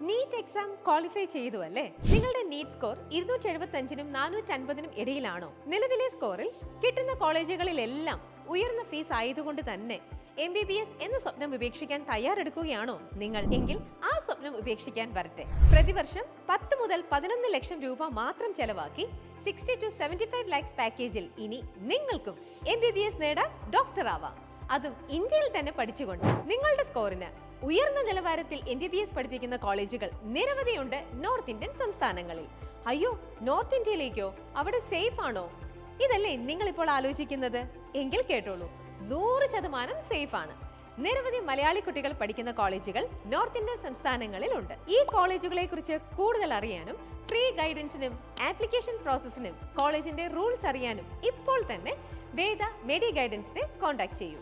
NEET exam qualify ചെയ്തു അല്ലേ? നിങ്ങളുടെ നീറ്റ് സ്കോർ 275-നും 450-നും ഇടയിലാണോ? നിലവിലെ സ്കോറിൽ കിട്ടുന്ന കോളേജുകളിലെല്ലാം ഉയർന്ന ഫീസ് ആയതുകൊണ്ട് തന്നെ MBBS എന്ന സ്വപ്നം ഉപേക്ഷിക്കാൻ തയ്യാറെടുക്കുകയാണോ നിങ്ങൾ? എങ്കിൽ ആ സ്വപ്നം ഉപേക്ഷിക്കാൻ വരട്ടെ. പ്രതിവർഷം 10 മുതൽ 11 ലക്ഷം രൂപ മാത്രം ചെലവാക്കി 60 to 75 lakhs പാക്കേജിൽ ഇനി നിങ്ങൾക്കും MBBS നേടാം, ഡോക്ടർ ആവാം. അതും ഇന്ത്യയിൽ തന്നെ പഠിച്ചുകൊണ്ട്. നിങ്ങളുടെ സ്കോറിന് ഉയർന്ന നിലവാരത്തിൽ MBBS പഠിപ്പിക്കുന്ന കോളേജുകൾ നിരവധിയുണ്ട് നോർത്ത് ഇന്ത്യൻ സംസ്ഥാനങ്ങളിൽ. അയ്യോ, നോർത്ത് ഇന്ത്യയിലേക്കോ? അവിടെ സേഫ് ആണോ? ഇതല്ലേ നിങ്ങൾ ഇപ്പോൾ ആലോചിക്കുന്നത്? എങ്കിൽ കേട്ടോളൂ, 100% സേഫ് ആണ്. നിരവധി മലയാളി കുട്ടികൾ പഠിക്കുന്ന കോളേജുകൾ നോർത്ത് ഇന്ത്യൻ സംസ്ഥാനങ്ങളിൽ ഉണ്ട്. ഈ കോളേജുകളെ കുറിച്ച് കൂടുതൽ അറിയാനും ഫ്രീ ഗൈഡൻസിനും ആപ്ലിക്കേഷൻ പ്രോസസ്സിനും കോളേജിന്റെ റൂൾസ് അറിയാനും ഇപ്പോൾ തന്നെ വേദ മെഡി ഗൈഡൻസിനെ കോൺടാക്ട് ചെയ്യൂ.